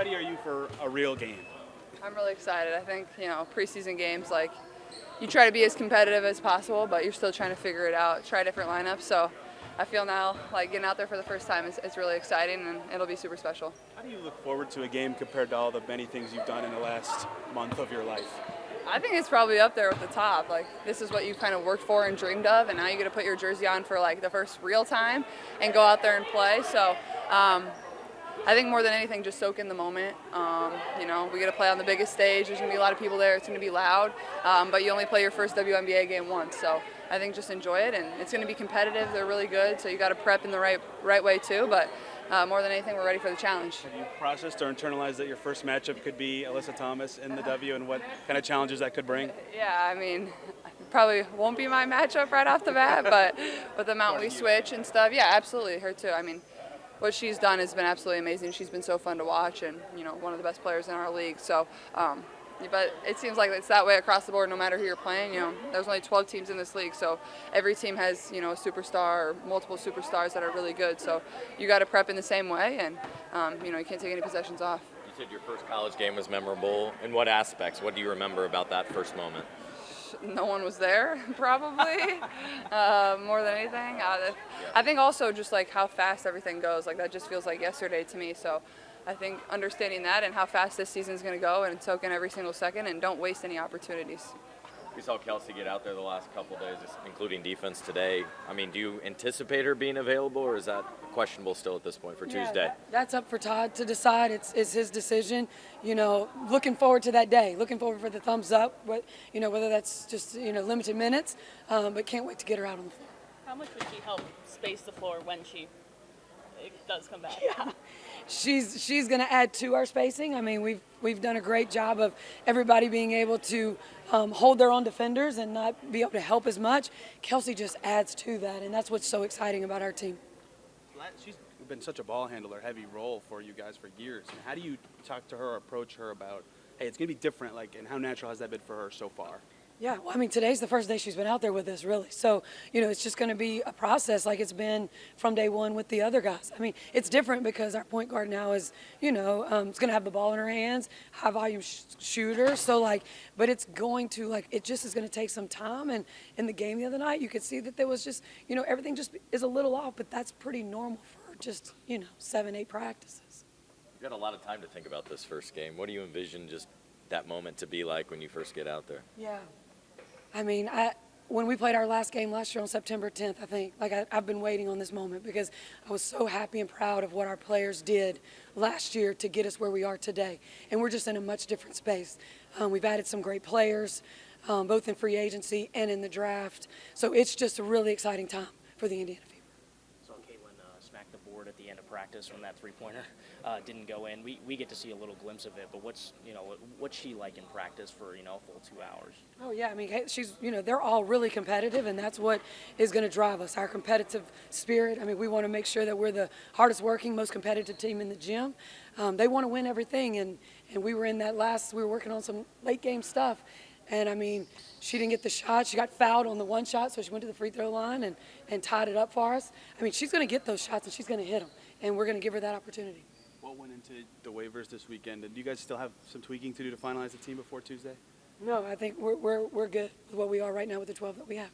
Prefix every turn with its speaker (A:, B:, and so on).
A: ready are you for a real game?
B: I'm really excited. I think, preseason games, like, you try to be as competitive as possible, but you're still trying to figure it out, try different lineups. So I feel now like getting out there for the first time is really exciting, and it'll be super special.
A: How do you look forward to a game compared to all the many things you've done in the last month of your life?
B: I think it's probably up there with the top. Like, this is what you kind of worked for and dreamed of, and now you get to put your jersey on for like the first real time and go out there and play. So I think more than anything, just soak in the moment. We get to play on the biggest stage. There's going to be a lot of people there. It's going to be loud, but you only play your first WNBA game once. So I think just enjoy it, and it's going to be competitive. They're really good, so you got to prep in the right way too. But more than anything, we're ready for the challenge.
A: Have you processed or internalized that your first matchup could be Alyssa Thomas in the W, and what kind of challenges that could bring?
B: Yeah, I mean, probably won't be my matchup right off the bat, but with the amount we switch and stuff, yeah, absolutely, her too. I mean, what she's done has been absolutely amazing. She's been so fun to watch, and one of the best players in our league. So, but it seems like it's that way across the board. No matter who you're playing, there's only 12 teams in this league, so every team has a superstar or multiple superstars that are really good. So you got to prep in the same way, and you can't take any possessions off.
C: You said your first college game was memorable. In what aspects? What do you remember about that first moment?
B: No one was there, probably, more than anything. I think also just like how fast everything goes, like that just feels like yesterday to me. So I think understanding that and how fast this season is going to go, and soak in every single second and don't waste any opportunities.
C: We saw Kelsey get out there the last couple of days, including defense today. I mean, do you anticipate her being available, or is that questionable still at this point for Tuesday?
D: That's up for Todd to decide. It's his decision. Looking forward to that day. Looking forward for the thumbs up. Whether that's just limited minutes, but can't wait to get her out on the floor.
E: How much would she help space the floor when she does come back?
D: Yeah. She's going to add to our spacing. I mean, we've done a great job of everybody being able to hold their own defenders and not be able to help as much. Kelsey just adds to that, and that's what's so exciting about our team.
A: She's been such a ball handler, heavy role for you guys for years. And how do you talk to her or approach her about, hey, it's going to be different, and how natural has that been for her so far?
D: Yeah, well, I mean, today's the first day she's been out there with us, really. So, it's just going to be a process like it's been from day one with the other guys. I mean, it's different because our point guard now is, it's going to have the ball in her hands, high-volume shooter. So, but it's going to, it just is going to take some time. And in the game the other night, you could see that there was just, everything just is a little off, but that's pretty normal for just, 7, 8 practices.
C: You've got a lot of time to think about this first game. What do you envision just that moment to be like when you first get out there?
D: Yeah. I mean, when we played our last game last year on September 10th, I think, I've been waiting on this moment because I was so happy and proud of what our players did last year to get us where we are today. And we're just in a much different space. We've added some great players, both in free agency and in the draft. So it's just a really exciting time for the Indiana Fever.
F: So Caitlin smacked the board at the end of practice from that three-pointer. Didn't go in. We get to see a little glimpse of it, but what's she like in practice for, a full 2 hours?
D: Oh, yeah. I mean, she's, they're all really competitive, and that's what is going to drive us, our competitive spirit. I mean, we want to make sure that we're the hardest working, most competitive team in the gym. They want to win everything, and we were in that we were working on some late game stuff. And, I mean, she didn't get the shot. She got fouled on the one shot, so she went to the free throw line and tied it up for us. I mean, she's going to get those shots, and she's going to hit them, and we're going to give her that opportunity.
A: What went into the waivers this weekend? And do you guys still have some tweaking to do to finalize the team before Tuesday?
D: No, I think we're good with what we are right now with the 12 that we have.